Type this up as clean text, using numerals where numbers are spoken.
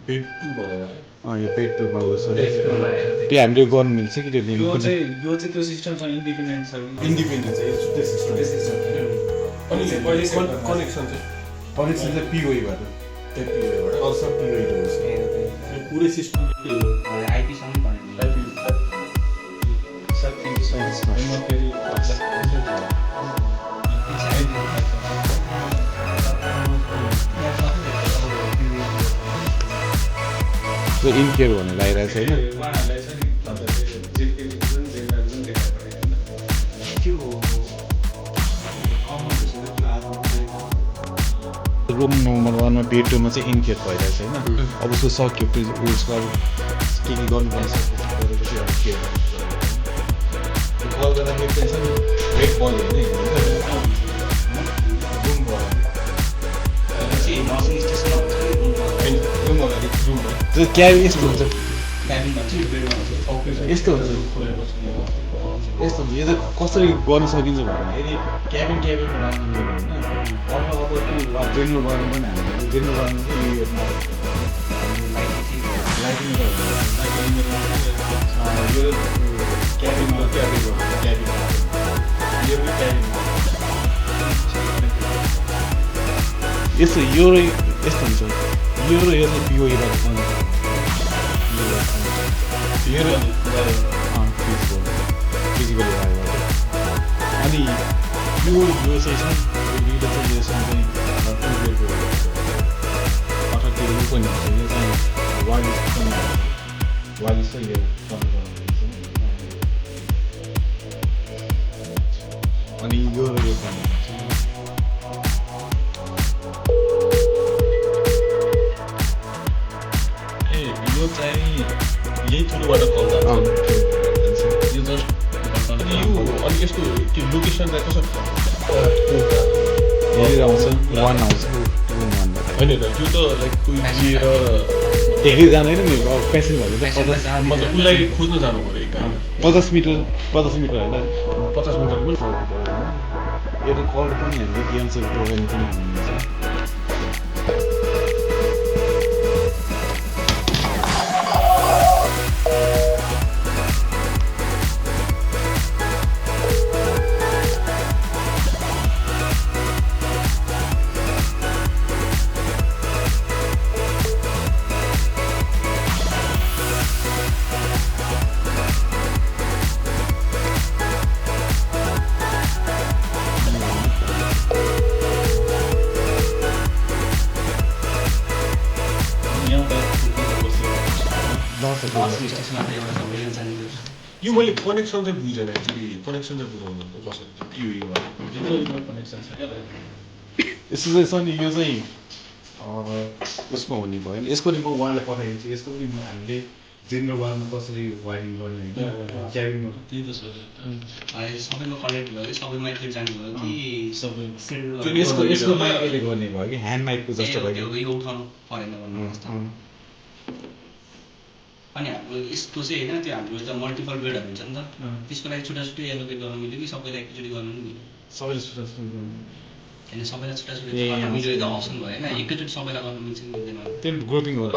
पेट टु भनेर यो पेट टुमा उस त्यो हामीले गर्नु मिल्छ कि त्यो लिङ्क यो चाहिँ त्यो सिस्टमसँग इन्डिपेन्डेन्ट छ इन्डिपेन्डेन्ट छ यो छुट्टै सिस्टम अनि कनेक्सन चाहिँ कनेक्सन चाहिँ पिओबाट त्यही पिओबाट अरू सब पिओबाट हुन्छ यो पुरै सिस्टम आइपीसँग connect sir thank you so much म फेरि त्यो इनकेयर भनेर आइरहेको छैन रुम नम्बर 1 मा बेड 2 मा चाहिँ इनकेयर भइरहेको छैन अब उसको सक्यो उसको अब के गर्नुपर्ने गरेपछि अब के कल गर्दाखेरि चाहिँ छ नि ब्रेक बन्द हुने रुम रुम अगाडि रुम त्यो क्याबिन यस्तो हुन्छ यस्तो हुन्छ यस्तो हुन्छ यो त कसरी गर्न सकिन्छ भने यदि क्याबिन बनाउनु होइन अब त्यो जेनरल गर्नु पनि हामीले जेनरल गर्नु चाहिँ लाइटिङ यो क्याबिन यस्तो यो र यस्तो हुन्छ यो र यो चाहिँ पिओबाट यो र फिजिकली वायरबाट अनि यो चाहिँ छ दुईवटा चाहिँ यो चाहिँ अर्थात् त्यो पनि हुन्छ यो चाहिँ वायरलेस चाहिँ यो अनि यो र यो यो चाहिँ यही थ्रुबाट कल जान्छ यो जस्ट अनि यो अनि यसको त्यो लोकेसन चाहिँ कसरी यही आउँछ 1 आउँछ 2 होइन यो त लाइक कोही लिएर धेरै जाँदैन नि अब पेसेन्ट भनेर मतलब उसलाई खोज्न जानु पऱ्यो एक 50 मिटर होइन 50 मिटर पनि यो त कल पनि हामीले एन्सर प्रोग्राम पनि हुन्छ यो मैले कनेक्सन चाहिँ बुझेन एक्चुली कनेक्सन चाहिँ बुझाउनु कसरी पिओबाट कनेक्सन छ यस्तो चाहिँ छ नि यो चाहिँ उसमा हुने भयो नि यसको नि म उहाँलाई पठाइदिन्छु यसको पनि हामीले जेनरल वालमा कसरी वायरिङ गर्ने होइन क्याबिनमा त्यही त सर सबैमा कनेक्ट भयो सबैमा एकखेप जानुभयो कि सबै यसको माइकले गर्ने भयो कि ह्यान्ड माइकको जस्तो भयो यो उठाउनु परेन भन्नुहोस् त अनि हाम्रो यस्तो चाहिँ होइन त्यो हाम्रो त मल्टिपल बेडहरू हुन्छ नि त त्यसको लागि छुट्टा छुट्टै एलोकेट गर्न मिल्यो कि सबैलाई एकचोटि गर्नु नि सबैले छुट्टा छुट्टा होइन सबैलाई छुट्टा छुट्टै मिल्यो त अप्सन भयो होइन एकैचोटि सबैलाई गर्न मिल्छ कि मिल्दैन त्यो ग्रुपिङ हो